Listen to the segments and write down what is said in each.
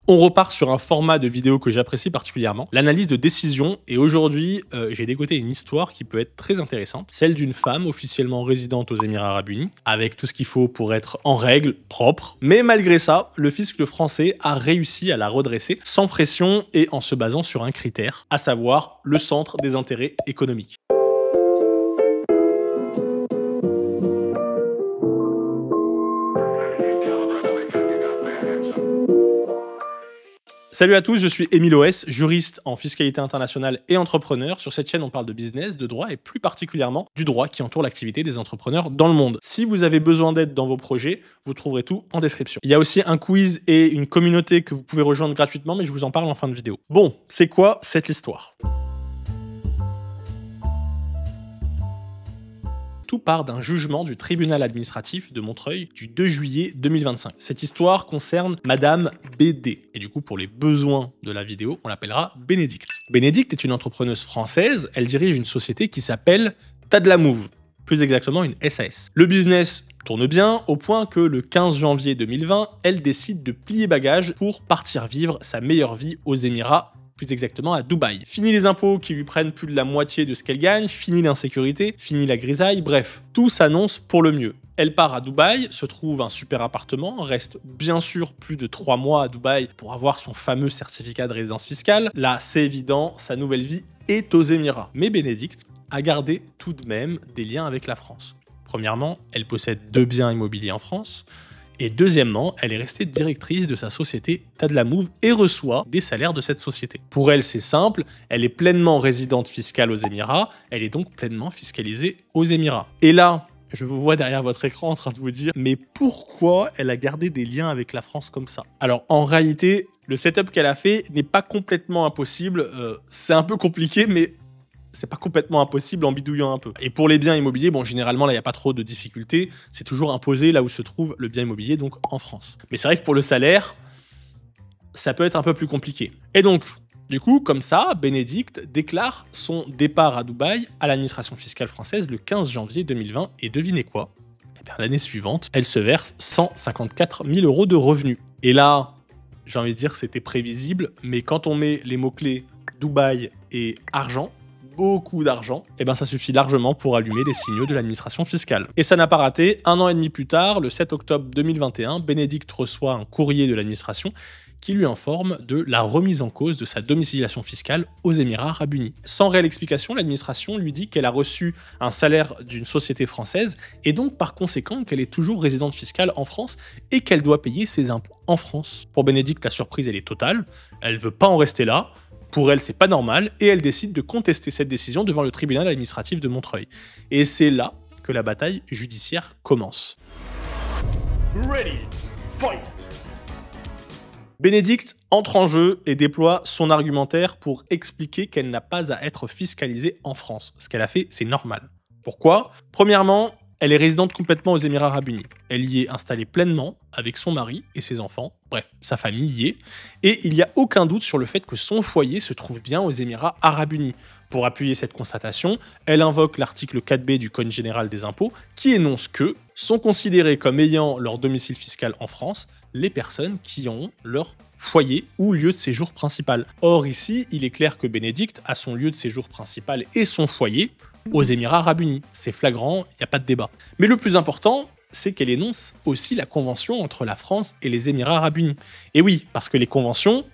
On repart sur un format de vidéo que j'apprécie particulièrement, l'analyse de décision, et aujourd'hui, j'ai dégoté une histoire qui peut être très intéressante, celle d'une femme officiellement résidente aux Émirats Arabes Unis, avec tout ce qu'il faut pour être en règle, propre, mais malgré ça, le fisc français a réussi à la redresser sans pression et en se basant sur un critère, à savoir le centre des intérêts économiques. Salut à tous, je suis Émile OS, juriste en fiscalité internationale et entrepreneur. Sur cette chaîne, on parle de business, de droit et plus particulièrement du droit qui entoure l'activité des entrepreneurs dans le monde. Si vous avez besoin d'aide dans vos projets, vous trouverez tout en description. Il y a aussi un quiz et une communauté que vous pouvez rejoindre gratuitement, mais je vous en parle en fin de vidéo. Bon, c'est quoi cette histoire ? Tout part d'un jugement du tribunal administratif de Montreuil du 2 juillet 2025. Cette histoire concerne Madame BD. Et du coup, pour les besoins de la vidéo, on l'appellera Bénédicte. Bénédicte est une entrepreneuse française. Elle dirige une société qui s'appelle Tadlamove, plus exactement une SAS. Le business tourne bien au point que le 15 janvier 2020, elle décide de plier bagages pour partir vivre sa meilleure vie aux Émirats, plus exactement à Dubaï. Fini les impôts qui lui prennent plus de la moitié de ce qu'elle gagne, fini l'insécurité, fini la grisaille, bref, tout s'annonce pour le mieux. Elle part à Dubaï, se trouve un super appartement, reste bien sûr plus de 3 mois à Dubaï pour avoir son fameux certificat de résidence fiscale. Là, c'est évident, sa nouvelle vie est aux Émirats. Mais Bénédicte a gardé tout de même des liens avec la France. Premièrement, elle possède 2 biens immobiliers en France. Et deuxièmement, elle est restée directrice de sa société Tadlamove et reçoit des salaires de cette société. Pour elle, c'est simple, elle est pleinement résidente fiscale aux Émirats, elle est donc pleinement fiscalisée aux Émirats. Et là, je vous vois derrière votre écran en train de vous dire, mais pourquoi elle a gardé des liens avec la France comme ça? Alors en réalité, le setup qu'elle a fait n'est pas complètement impossible, c'est un peu compliqué, mais c'est pas complètement impossible en bidouillant un peu. Et pour les biens immobiliers, bon, généralement, là, il n'y a pas trop de difficultés. C'est toujours imposé là où se trouve le bien immobilier, donc en France. Mais c'est vrai que pour le salaire, ça peut être un peu plus compliqué. Et donc, du coup, comme ça, Bénédicte déclare son départ à Dubaï à l'administration fiscale française le 15 janvier 2020. Et devinez quoi ? Eh bien, l'année suivante, elle se verse 154 000 € de revenus. Et là, j'ai envie de dire que c'était prévisible, mais quand on met les mots-clés Dubaï et argent, beaucoup d'argent, et ben ça suffit largement pour allumer les signaux de l'administration fiscale. Et ça n'a pas raté, 1 an et demi plus tard, le 7 octobre 2021, Bénédicte reçoit un courrier de l'administration qui lui informe de la remise en cause de sa domiciliation fiscale aux Émirats Arabes Unis. Sans réelle explication, l'administration lui dit qu'elle a reçu un salaire d'une société française et donc par conséquent qu'elle est toujours résidente fiscale en France et qu'elle doit payer ses impôts en France. Pour Bénédicte, la surprise elle est totale, elle veut pas en rester là. Pour elle, c'est pas normal, et elle décide de contester cette décision devant le tribunal administratif de Montreuil. Et c'est là que la bataille judiciaire commence. Ready, fight! Bénédicte entre en jeu et déploie son argumentaire pour expliquer qu'elle n'a pas à être fiscalisée en France. Ce qu'elle a fait, c'est normal. Pourquoi ? Premièrement, elle est résidente complètement aux Émirats Arabes Unis. Elle y est installée pleinement avec son mari et ses enfants. Bref, sa famille y est. Et il n'y a aucun doute sur le fait que son foyer se trouve bien aux Émirats Arabes Unis. Pour appuyer cette constatation, elle invoque l'article 4B du Code général des impôts qui énonce que sont considérés comme ayant leur domicile fiscal en France les personnes qui ont leur foyer ou lieu de séjour principal. Or ici, il est clair que Bénédicte a son lieu de séjour principal et son foyer aux Émirats Arabes Unis. C'est flagrant, il n'y a pas de débat. Mais le plus important, c'est qu'elle énonce aussi la convention entre la France et les Émirats Arabes Unis. Et oui, parce que les conventions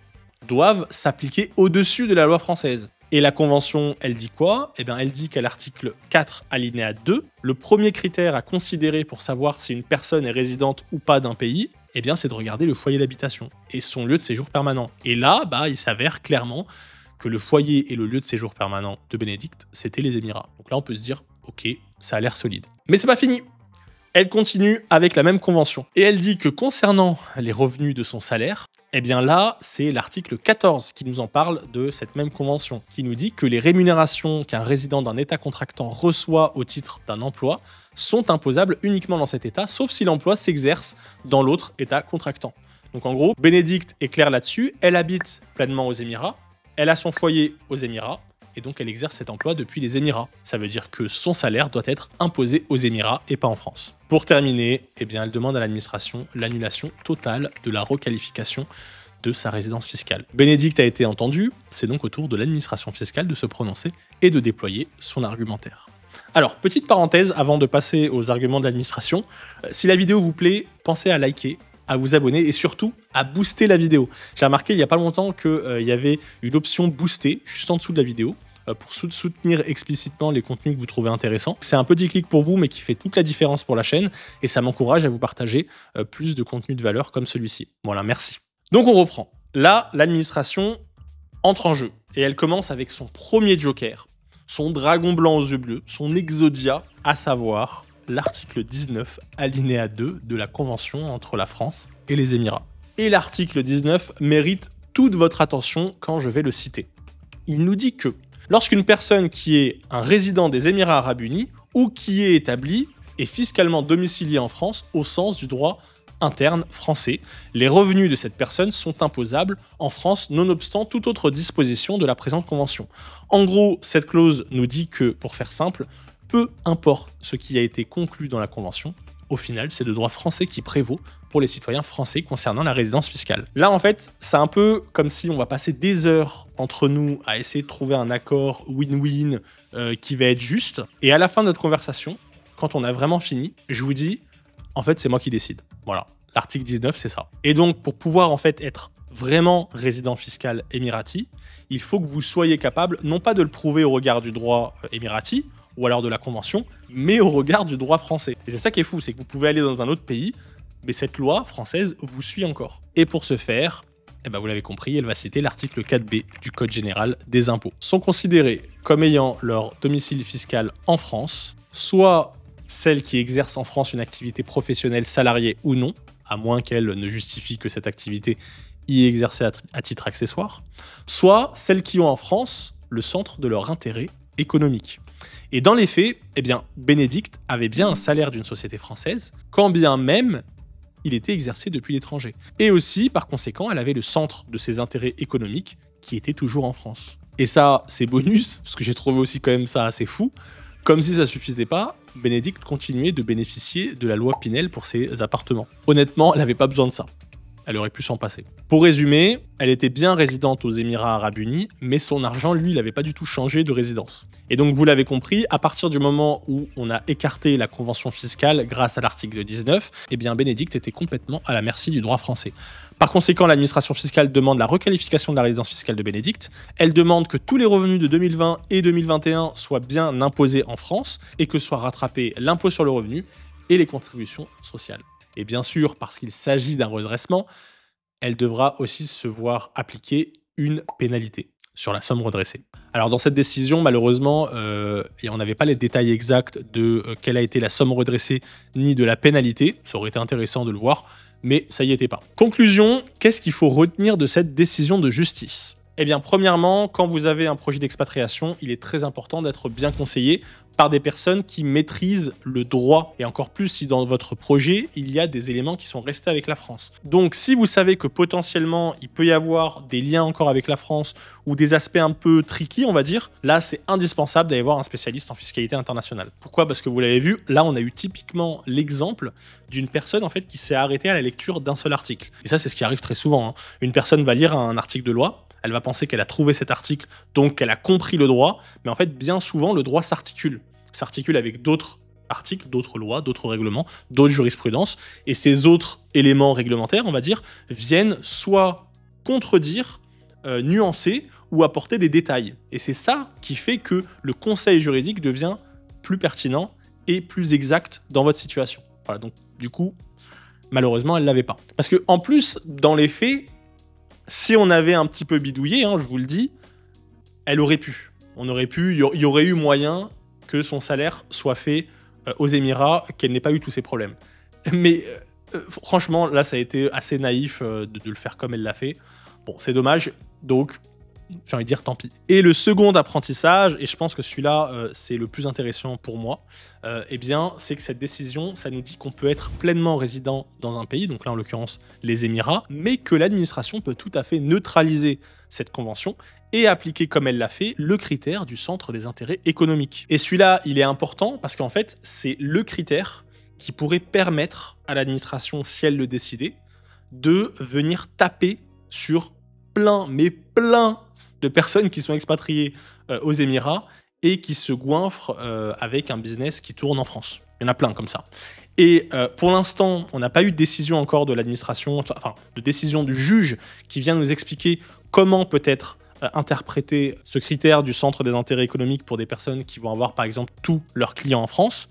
doivent s'appliquer au-dessus de la loi française. Et la convention, elle dit quoi ? Eh bien, elle dit qu'à l'article 4, alinéa 2, le premier critère à considérer pour savoir si une personne est résidente ou pas d'un pays, eh bien, c'est de regarder le foyer d'habitation et son lieu de séjour permanent. Et là, il s'avère clairement que le foyer et le lieu de séjour permanent de Bénédicte, c'était les Émirats. Donc là, on peut se dire, ok, ça a l'air solide. Mais c'est pas fini. Elle continue avec la même convention. Et elle dit que concernant les revenus de son salaire, eh bien là, c'est l'article 14 qui nous en parle de cette même convention, qui nous dit que les rémunérations qu'un résident d'un État contractant reçoit au titre d'un emploi sont imposables uniquement dans cet État, sauf si l'emploi s'exerce dans l'autre État contractant. Donc en gros, Bénédicte est claire là-dessus, elle habite pleinement aux Émirats, elle a son foyer aux Émirats, et donc elle exerce cet emploi depuis les Émirats. Ça veut dire que son salaire doit être imposé aux Émirats et pas en France. Pour terminer, eh bien, elle demande à l'administration l'annulation totale de la requalification de sa résidence fiscale. Bénédicte a été entendu, c'est donc au tour de l'administration fiscale de se prononcer et de déployer son argumentaire. Alors, petite parenthèse avant de passer aux arguments de l'administration, si la vidéo vous plaît, pensez à liker, à vous abonner et surtout à booster la vidéo. J'ai remarqué il n'y a pas longtemps qu'il y avait une option booster juste en dessous de la vidéo pour soutenir explicitement les contenus que vous trouvez intéressants. C'est un petit clic pour vous mais qui fait toute la différence pour la chaîne et ça m'encourage à vous partager plus de contenus de valeur comme celui-ci. Voilà, merci. Donc on reprend. Là, l'administration entre en jeu et elle commence avec son premier joker, son dragon blanc aux yeux bleus, son exodia, à savoir l'article 19, alinéa 2 de la Convention entre la France et les Émirats. Et l'article 19 mérite toute votre attention quand je vais le citer. Il nous dit que lorsqu'une personne qui est un résident des Émirats Arabes Unis ou qui est établie est fiscalement domiciliée en France au sens du droit interne français, les revenus de cette personne sont imposables en France nonobstant toute autre disposition de la présente convention. En gros, cette clause nous dit que, pour faire simple, peu importe ce qui a été conclu dans la convention, au final, c'est le droit français qui prévaut pour les citoyens français concernant la résidence fiscale. Là, en fait, c'est un peu comme si on va passer des heures entre nous à essayer de trouver un accord win-win qui va être juste. Et à la fin de notre conversation, quand on a vraiment fini, je vous dis, en fait, c'est moi qui décide. Voilà, l'article 19, c'est ça. Et donc, pour pouvoir en fait être vraiment résident fiscal émirati, il faut que vous soyez capable, non pas de le prouver au regard du droit émirati, ou alors de la convention, mais au regard du droit français. Et c'est ça qui est fou, c'est que vous pouvez aller dans un autre pays, mais cette loi française vous suit encore. Et pour ce faire, eh ben vous l'avez compris, elle va citer l'article 4b du Code général des impôts. Sont considérés comme ayant leur domicile fiscal en France, soit celles qui exercent en France une activité professionnelle salariée ou non, à moins qu'elle ne justifie que cette activité y est exercée à titre accessoire, soit celles qui ont en France le centre de leur intérêt économique. Et dans les faits, eh bien, Bénédicte avait bien un salaire d'une société française, quand bien même il était exercé depuis l'étranger. Et aussi, par conséquent, elle avait le centre de ses intérêts économiques qui était toujours en France. Et ça, c'est bonus, parce que j'ai trouvé aussi quand même ça assez fou. Comme si ça suffisait pas, Bénédicte continuait de bénéficier de la loi Pinel pour ses appartements. Honnêtement, elle n'avait pas besoin de ça. Elle aurait pu s'en passer. Pour résumer, elle était bien résidente aux Émirats Arabes Unis, mais son argent, lui, il n'avait pas du tout changé de résidence. Et donc, vous l'avez compris, à partir du moment où on a écarté la convention fiscale grâce à l'article 19, eh bien, Bénédicte était complètement à la merci du droit français. Par conséquent, l'administration fiscale demande la requalification de la résidence fiscale de Bénédicte. Elle demande que tous les revenus de 2020 et 2021 soient bien imposés en France et que soient rattrapés l'impôt sur le revenu et les contributions sociales. Et bien sûr, parce qu'il s'agit d'un redressement, elle devra aussi se voir appliquer une pénalité sur la somme redressée. Alors dans cette décision, malheureusement, on n'avait pas les détails exacts de quelle a été la somme redressée ni de la pénalité. Ça aurait été intéressant de le voir, mais ça y était pas. Conclusion, qu'est-ce qu'il faut retenir de cette décision de justice ? Eh bien, premièrement, quand vous avez un projet d'expatriation, il est très important d'être bien conseillé par des personnes qui maîtrisent le droit, et encore plus si dans votre projet, il y a des éléments qui sont restés avec la France. Donc, si vous savez que potentiellement, il peut y avoir des liens encore avec la France, ou des aspects un peu tricky, on va dire, là, c'est indispensable d'aller voir un spécialiste en fiscalité internationale. Pourquoi ? Parce que vous l'avez vu, là, on a eu typiquement l'exemple d'une personne, en fait, qui s'est arrêtée à la lecture d'un seul article. Et ça, c'est ce qui arrive très souvent, hein. Une personne va lire un article de loi, elle va penser qu'elle a trouvé cet article, donc qu'elle a compris le droit, mais en fait, bien souvent, le droit s'articule avec d'autres articles, d'autres lois, d'autres règlements, d'autres jurisprudences, et ces autres éléments réglementaires, on va dire, viennent soit contredire, nuancer, ou apporter des détails. Et c'est ça qui fait que le conseil juridique devient plus pertinent et plus exact dans votre situation. Voilà, donc du coup, malheureusement, elle ne l'avait pas. Parce que en plus, dans les faits, si on avait un petit peu bidouillé, hein, je vous le dis, elle aurait pu. On aurait pu, il y aurait eu moyen que son salaire soit fait aux Émirats, qu'elle n'ait pas eu tous ces problèmes. Mais franchement, là, ça a été assez naïf de le faire comme elle l'a fait. Bon, c'est dommage, donc j'ai envie de dire tant pis. Et le second apprentissage, et je pense que celui-là, c'est le plus intéressant pour moi, eh bien, c'est que cette décision, ça nous dit qu'on peut être pleinement résident dans un pays, donc là, en l'occurrence, les Émirats, mais que l'administration peut tout à fait neutraliser cette convention et appliquer, comme elle l'a fait, le critère du centre des intérêts économiques. Et celui-là, il est important parce qu'en fait, c'est le critère qui pourrait permettre à l'administration, si elle le décidait, de venir taper sur plein, mais plein de personnes qui sont expatriées aux Émirats et qui se goinfrent avec un business qui tourne en France. Il y en a plein comme ça. Et pour l'instant, on n'a pas eu de décision encore de l'administration, enfin de décision du juge qui vient nous expliquer comment peut-être interpréter ce critère du centre des intérêts économiques pour des personnes qui vont avoir par exemple tous leurs clients en France.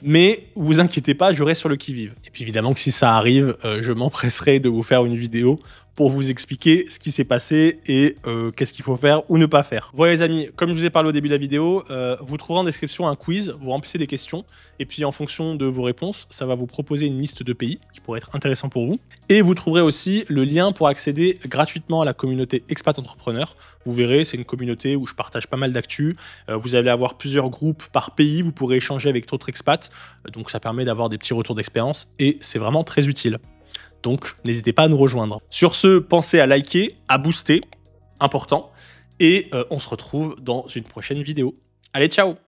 Mais vous inquiétez pas, je reste sur le qui-vive. Et puis évidemment que si ça arrive, je m'empresserai de vous faire une vidéo pour vous expliquer ce qui s'est passé et qu'est-ce qu'il faut faire ou ne pas faire. Voilà les amis, comme je vous ai parlé au début de la vidéo, vous trouverez en description un quiz, vous remplissez des questions, et puis en fonction de vos réponses, ça va vous proposer une liste de pays qui pourrait être intéressant pour vous. Et vous trouverez aussi le lien pour accéder gratuitement à la communauté Expat Entrepreneur. Vous verrez, c'est une communauté où je partage pas mal d'actu. Vous allez avoir plusieurs groupes par pays, vous pourrez échanger avec d'autres expats, donc ça permet d'avoir des petits retours d'expérience, et c'est vraiment très utile. Donc, n'hésitez pas à nous rejoindre. Sur ce, pensez à liker, à booster, important. Et on se retrouve dans une prochaine vidéo. Allez, ciao!